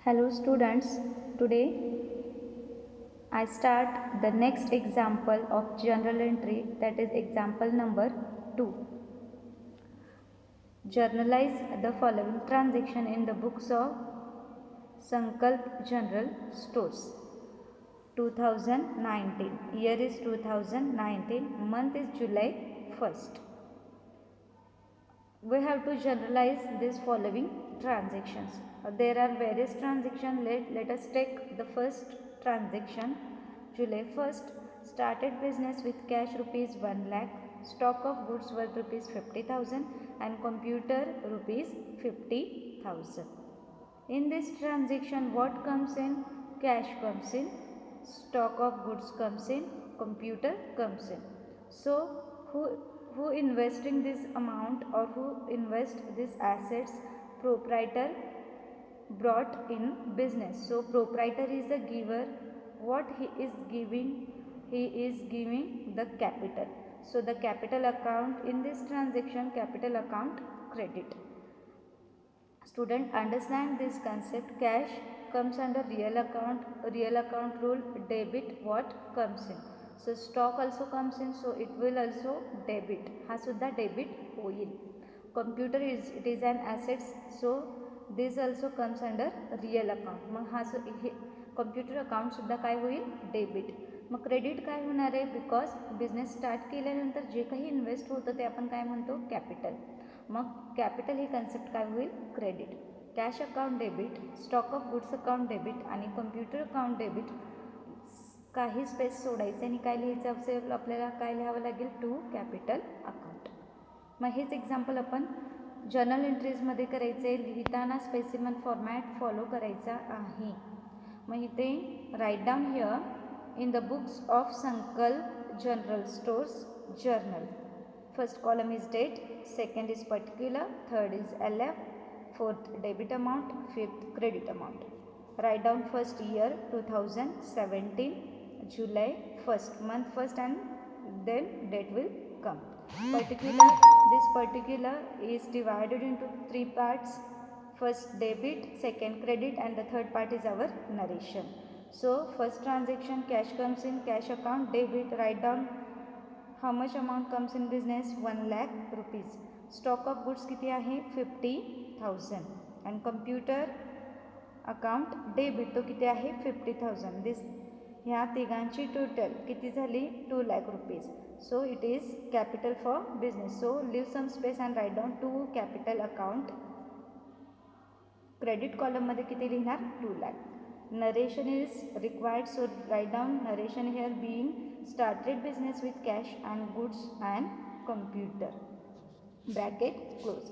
Hello students, today I start the next example of journal entry, that is example number 2. Journalize the following transaction in the books of Sankalp General Stores. 2019, year is 2019, month is July 1st. We have to generalize this following transactions. There are various transactions. Let us take the first transaction. July 1st, started business with cash rupees 1 lakh, stock of goods worth rupees 50,000 and computer rupees 50,000. In this transaction, what comes in? Cash comes in, stock of goods comes in, computer comes in. So who investing this amount or who invest these assets? Proprietor brought in business. So proprietor is the giver. What he is giving? He is giving the capital. So the capital account in this transaction, capital account credit. Student, understand this concept. Cash comes under real account rule. Debit what comes in? So stock also comes in, so it will also debit. हा सुद्धा debit होईल. Computer is an assets, so this also comes under real account. मग हा computer account सुद्धा काय होईल? Debit. मग credit काय होणार आहे? बिकॉज बिझनेस स्टार्ट केल्यानंतर जे काही इन्व्हेस्ट होतं ते आपण काय म्हणतो? कॅपिटल. मग कॅपिटल ही कन्सेप्ट काय होईल? Credit. Cash account debit, stock of goods account debit आणि कम्प्युटर अकाउंट डेबिट. काही स्पेस सोडायचे आणि काय लिहायचं असेल आपल्याला? काय लिहावं लागेल? To capital account. मग हेच एक्झाम्पल आपण जर्नल एंट्रीजमध्ये करायचे. लिहिताना स्पेसिमन फॉर्मॅट फॉलो करायचा आहे. मग इथे right down here in the books of Sankalp general stores journal. First column is date, second is particular, third is LF, fourth debit amount, fifth credit amount. Write down first year 2017, July 1st, month first and then date will come. Particular, this particular is divided into three parts. First debit, second credit and the third part is our narration. So first transaction, cash comes in, cash account debit. Write down how much amount comes in business? 1 lakh rupees. Stock of goods किती आहे? 50,000 and computer account debit तो किती आहे? 50,000. this ह्या तिघांची total किती झाली? 2 lakh rupees. So it is capital for business. So leave some space and write down 2 capital account. Credit column मध्ये किती लिहिणार? 2 lakh. Narration is required, so write down narration here. Being started business with cash and goods and computer. Bracket close.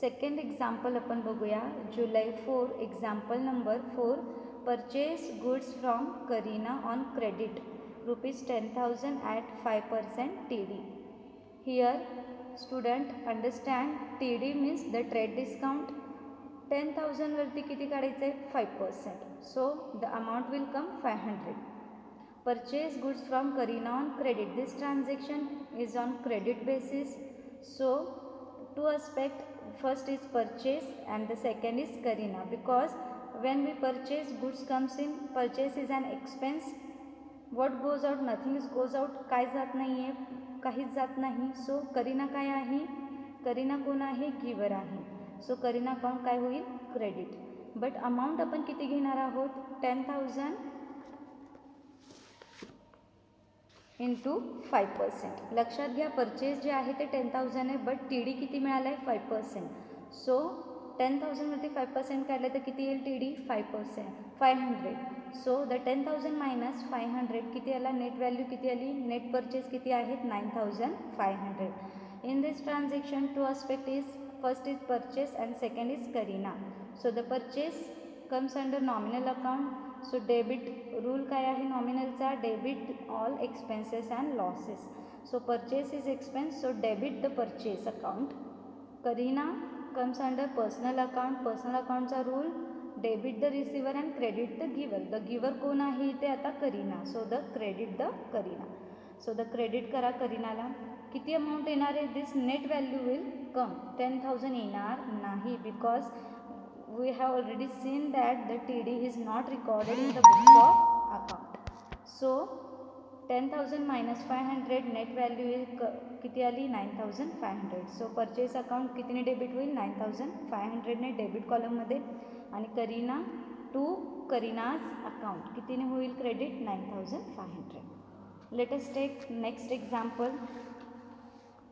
Second example आपण बघूया. July 4, example number 4. Purchase goods from Kareena on credit rupees 10,000 at 5% TD. Here student understand, TD means the trade discount. 10,000 वरती किती काढायचं आहे? 5%. So the amount will come 500. Purchase goods from Kareena on credit. This transaction is on credit basis. So two aspect. First is purchase and the second is Kareena, because when we purchase goods comes in, purchase is an expense. What goes out? Nothing is goes out. काय जात नाही आहे? काहीच जात नाही. So Kareena काय आहे? Kareena कोण आहे? गिवर आहे. सो करीना अकाउंट काय होईल? क्रेडिट. बट अमाऊंट आपण किती घेणार आहोत? 10,000 इंटू 5%. लक्षात घ्या, परचेस जे आहे ते 10,000 आहे, बट टी डी किती मिळालं आहे? 5%. सो 10,000वरती 5% काढलं तर किती येईल? T D 5%, 500. So the 10,000 minus 500 किती आला? नेट व्हॅल्यू किती आली? नेट परचेस किती आहेत? 9,500. In this transaction two aspect is, first is purchase and second is Kareena. So the purchase comes under nominal account. So debit rule काय आहे नॉमिनलचा? debit all expenses and losses. So purchase is expense, so debit the purchase account. Kareena comes under personal account. personal account चा rule debit the receiver and credit the giver. the giver कोण आहे इथे? आता Kareena. So the credit the Kareena. So the credit करा करीनाला. किती amount येणार आहे? दिस net value will come. 10,000 येणार नाही, because we have already seen that the TD is not recorded in the books of account. So 10,000 minus 500 net value is किती आली 9,500. So purchase account कितीने debit होईल 9,500ने डेबिट कॉलममध्ये आणि करीनाज अकाउंट कितीने होईल credit 9,500. Let us take next example.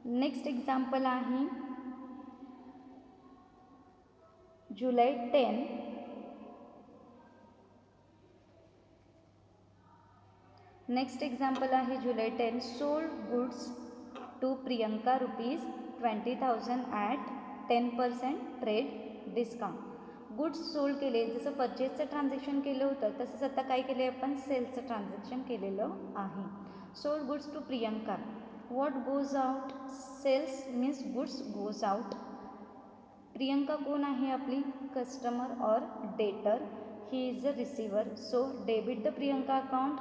Next example आहे जुलै 10. नेक्स्ट एक्झाम्पल आहे जुलै 10. Sold goods to Priyanka ₹20,000 at 10% trade discount. Goods sold केले, जसं परचेसचं ट्रान्झॅक्शन केलं होतं तसंच आता काय केलं आहे आपण सेल्सचं ट्रान्झॅक्शन केलेलं आहे. Sold goods to Priyanka. What goes out. Sales means goods goes out. Priyanka कोण आहे आपली customer or debtor. He is a receiver. So debit the Priyanka account.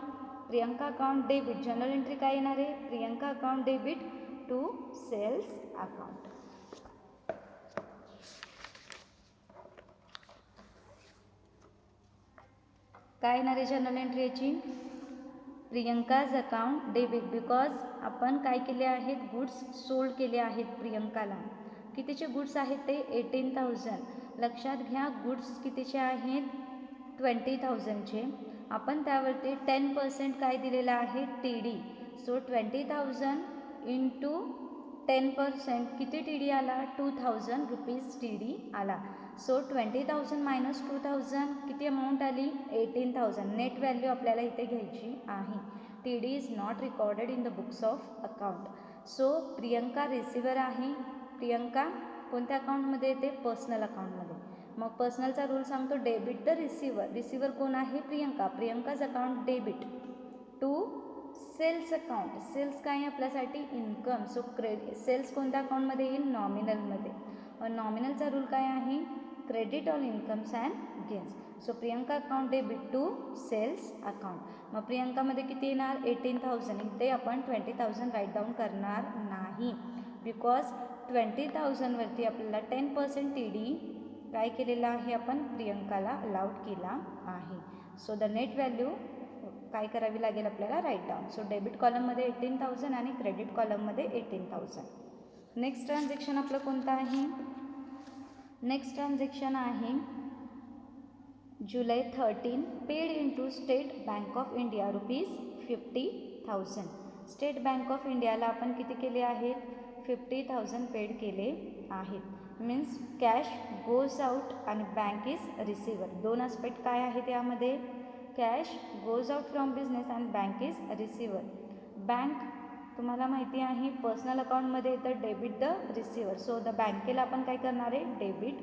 Priyanka account debit. Journal entry काय येणार आहे Priyanka account debit to sales account. काय येणार आहे general entry याची प्रियंकाज अकाउंट डेबिट बिकॉज आपण काय केले आहेत गुड्स सोल्ड केले आहेत प्रियंकाला. कितीचे गुड्स आहेत ते 18,000. लक्षात घ्या गुड्स कितीचे आहेत 20,000चे. आपण त्यावरती 10% काय दिलेलं आहे TD. सो 20,000 इंटू 10% किती TD आला 2,000 रुपीज TD आला. सो 20,000 मायनस 2,000 किती अमाऊंट आली 18,000. नेट व्हॅल्यू आपल्याला इथे घ्यायची आहे. TD is not recorded in the books of account. So Priyanka receiver आहे. प्रियंका कोणत्या अकाउंटमध्ये येते पर्सनल अकाउंटमध्ये. मग पर्सनलचा रूल सांगतो डेबिट द रिसिवर. रिसिवर कोण आहे Priyanka. Priyanka's account debit to sales account. Sales काय आहे आपल्यासाठी इन्कम. सो सेल्स कोणत्या अकाउंटमध्ये येईल नॉमिनलमध्ये. नॉमिनलचा रूल काय आहे credit all incomes and gains. So Priyanka account debit to sales account. मग प्रियंकामध्ये किती येणार 18,000. इथे आपण 20,000 राईट डाऊन करणार नाही बिकॉज 20,000वरती आपल्याला 10% TD काय केलेला आहे आपण प्रियंकाला अलाउड केला आहे. सो द नेट व्हॅल्यू काय करावी लागेल आपल्याला राईट डाऊन. सो डेबिट कॉलममध्ये 18,000 आणि क्रेडिट कॉलममध्ये 18,000. नेक्स्ट ट्रान्झॅक्शन आपलं कोणतं आहे. नेक्स्ट ट्रान्झॅक्शन आहे जुलै 13. Paid into state bank of India ₹50,000. State bank of इंडियाला आपण किती केले आहेत 50,000 पेड केले आहेत. मीन्स कॅश गोज आउट आणि बँक इज रिसिवर. दोन आस्पेक्ट काय आहेत यामध्ये cash goes out from business and bank is receiver. Bank तुम्हाला माहिती आहे पर्सनल अकाउंटमध्ये येतं debit the receiver. So the बँकेला आपण काय करणार आहे debit.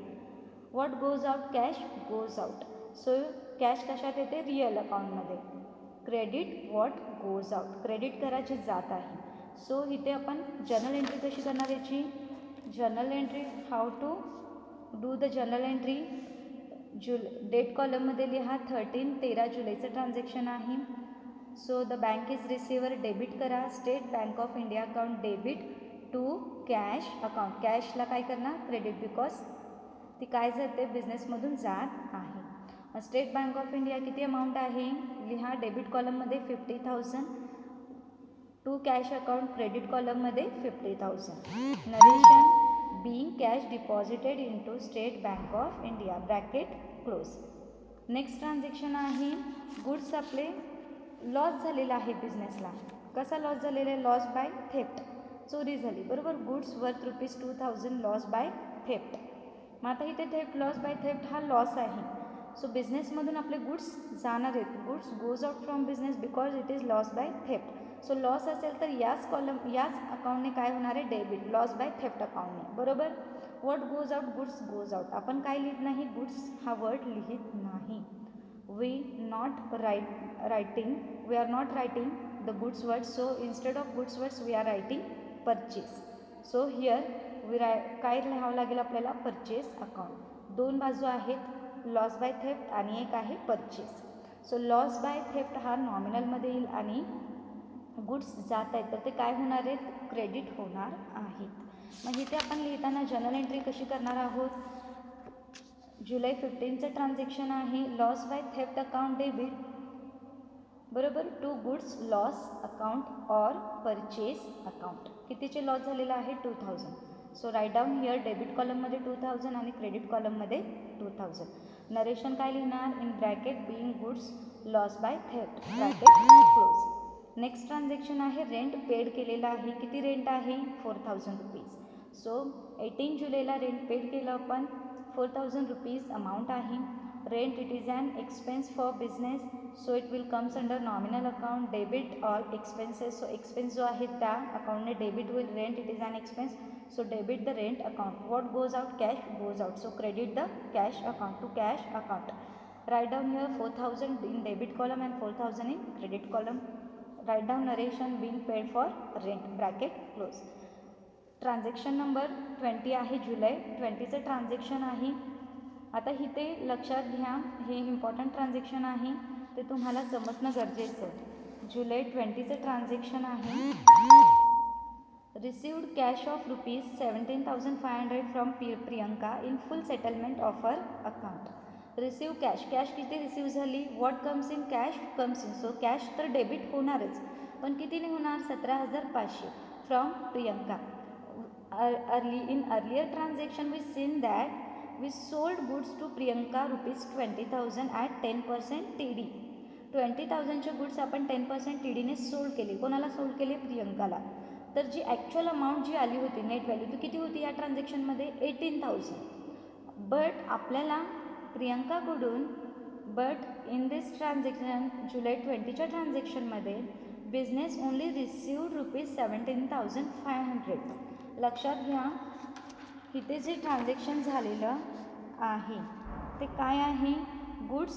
What goes out cash goes out. So cash कशात येते रिअल अकाउंटमध्ये. Credit what goes out. Credit करायची जात आहे. सो इथे आपण जर्नल एंट्री कशी करणार याची journal entry. How to do the journal entry. Date कॉलममध्ये लिहा 13 जुलैचं ट्रान्झॅक्शन आहे. So the bank is receiver debit करा. State bank of India account debit to cash account. कॅशला काय करणार क्रेडिट बिकॉज ती काय जाते बिझनेसमधून जात आहे. स्टेट बँक ऑफ इंडिया किती अमाऊंट आहे लिहा डेबिट कॉलममध्ये 50,000 टू कॅश अकाउंट क्रेडिट कॉलममध्ये 50,000. Narration being cash deposited into state bank of India bracket close. Next transaction आहे गुड्स आपले लॉस झालेला आहे बिझनेसला. कसा लॉस झालेला आहे लॉस बाय थेफ्ट. चोरी झाली बरोबर. Goods worth ₹2,000 loss by theft. मग आता इथे थेफ्ट लॉस बाय थेफ्ट हा लॉस आहे. सो बिझनेसमधून आपले गुड्स जाणार आहेत. Goods goes out from business because it is loss by theft. So loss असेल तर याच अकाउंटने काय होणार आहे डेबिट लॉस बाय थेफ्ट अकाउंटने बरोबर. What goes out goods goes out. आपण काय लिहित नाही गुड्स हा वर्ड लिहित नाही. We are not writing the goods word. So instead of goods words we are writing purchase. So here काय लिहावं लागेल आपल्याला परचेस अकाउंट. दोन बाजू आहेत लॉस बाय थेफ्ट आणि एक आहे purchase. So loss by theft हा नॉमिनलमध्ये येईल आणि गुड्स जात आहेत तर ते काय होणार आहेत क्रेडिट होणार आहेत. मग इथे आपण लिहिताना जर्नल एंट्री कशी करणार आहोत जुलै 15चं ट्रान्झॅक्शन आहे loss by theft account debit, बरोबर, to goods loss account or purchase account. कितीचे लॉस झालेला आहे 2000. So right down here debit कॉलममध्ये 2000 आणि क्रेडिट कॉलममध्ये 2000. नरेशन काय लिहिणार, in bracket being goods loss by theft bracket close. Next transaction आहे रेंट पेड केलेला आहे. किती रेंट आहे 4000 रुपीज. सो 18 जुलैला रेंट पेड केलं आपण, 4000 रुपीज अमाऊंट आहे. Rent it is an expense for business, so it will comes under nominal account. Debit all expenses, so expense जो आहे त्या अकाउंटने डेबिट होईल. Rent it is an expense, so debit the rent account. What goes out, cash goes out, so credit the cash account to cash account. Write down here 4000 in debit column and 4000 in credit column. Write down narration being paid for rent bracket close. Transaction number 20 आहे, जुलै 20चं transaction आहे. आता इथे लक्षात घ्या, हे important transaction आहे, ते तुम्हाला समजणं गरजेचं आहे. जुलै 20चं ट्रान्झॅक्शन आहे. Received cash of rupees 17,500 from Priyanka in full settlement offer account. Receive cash, cash किती रिसिव्ह झाली, what comes in, cash comes in. So cash तर डेबिट होणारच, पण कितीने होणार 17,500 from Priyanka. in earlier transaction we seen that we sold goods to Priyanka rupees 20,000 at 10% TD. 20,000चे goods आपण 10% TDने sold केले. कोणाला sold केले, प्रियंकाला. तर जी ॲक्च्युअल अमाऊंट जी आली होती नेट व्हॅल्यू ती किती होती या ट्रान्झॅक्शनमध्ये 18,000. बट आपल्याला प्रियंकाकडून इन दिस ट्रान्झॅक्शन जुलै 20च्या ट्रान्झॅक्शनमध्ये बिझनेस ओनली रिसिव्ड रुपीज 17,500. लक्षात घ्या, इथे जे ट्रान्झॅक्शन झालेलं आहे ते काय आहे, गुड्स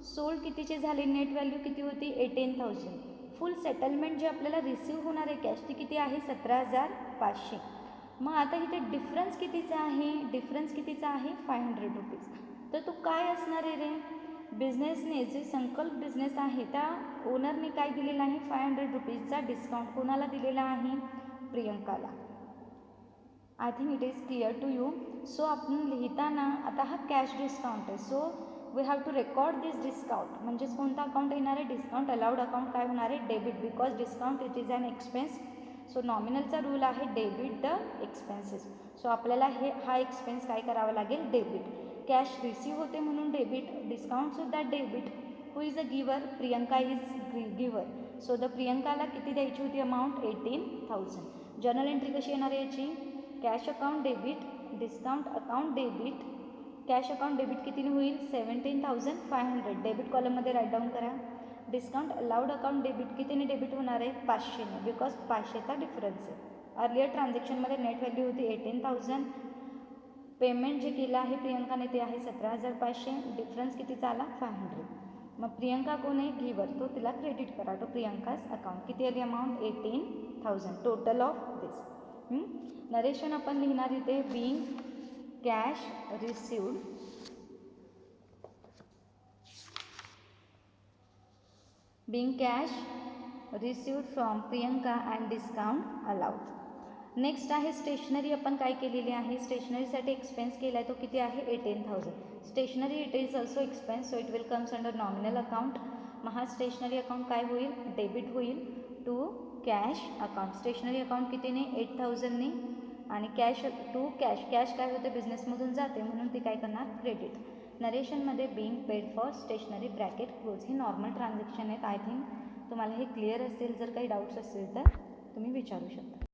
सोल्ड कितीचे झाले, नेट व्हॅल्यू किती होती 18,000. फुल सेटलमेंट जे आपल्याला रिसिव्ह होणार आहे कॅश ती किती आहे 17,500. मग आता इथे डिफरन्स कितीचा आहे, डिफरन्स कितीचा आहे 500 रुपीज. तर तो काय असणार आहे रे, बिझनेसने जे संकल्प बिझनेस आहे त्या ओनरने काय दिलेला आहे 500 रुपीजचा डिस्काउंट कोणाला दिलेला आहे, प्रियंकाला. I think it is clear to you. So आपण लिहिताना आता हा कॅश डिस्काउंट आहे, so we have to record this discount. म्हणजेच कोणता अकाउंट येणार आहे, डिस्काउंट अलाउड अकाउंट काय होणार आहे, debit, because discount it is an expense. So नॉमिनलचा रूल आहे डेबिट द एक्सपेन्सेस. सो आपल्याला हा एक्सपेन्स काय करावा लागेल, डेबिट. कॅश रिसीव्ह होते म्हणून डेबिट, डिस्काउंटसुद्धा debit. Who is a giver, Priyanka is giver. So the प्रियंकाला किती द्यायची होती अमाऊंट 18,000. जर्नल एंट्री कशी येणार आहे याची, cash account debit, discount account debit. Cash account debit कितीने होईल 17,500. डेबिट कॉलममध्ये राईट डाऊन करा. डिस्काउंट अलाउड अकाउंट डेबिट कितीने डेबिट होणार आहे 500ने, बिकॉज 500चा डिफरन्स आहे. अर्लियर ट्रान्झॅक्शनमध्ये नेट व्हॅल्यू होती 18,000. पेमेंट जे केलं आहे प्रियंकाने ते आहे 17,500. डिफरन्स कितीचा आला 500. मग प्रियंका कोण आहे, गिवर, तो तिला क्रेडिट करा टू प्रियंकाज अकाउंट. किती आली amount 18,000 total of this. Narration आपण लिहिणार इथे being cash received, being cash received from Priyanka and discount allowed. Next आहे स्टेशनरी. आपण काय केलेली आहे, स्टेशनरीसाठी एक्सपेन्स केला आहे तो किती आहे 18,000. Stationery it is also expense, so it will comes under nominal account. मग हा स्टेशनरी अकाउंट काय होईल, डेबिट होईल to cash account. Stationery account कितीने 8,000ने आणि कॅश टू कॅश, कॅश काय होते बिझनेसमधून जाते म्हणून ती काय करणार क्रेडिट. नरेशनमध्ये being paid for stationery bracket close. हे नॉर्मल ट्रान्झॅक्शन आहेत. आय थिंक तुम्हाला हे क्लिअर असेल. जर काही डाऊट्स असतील तर तुम्ही विचारू शकता.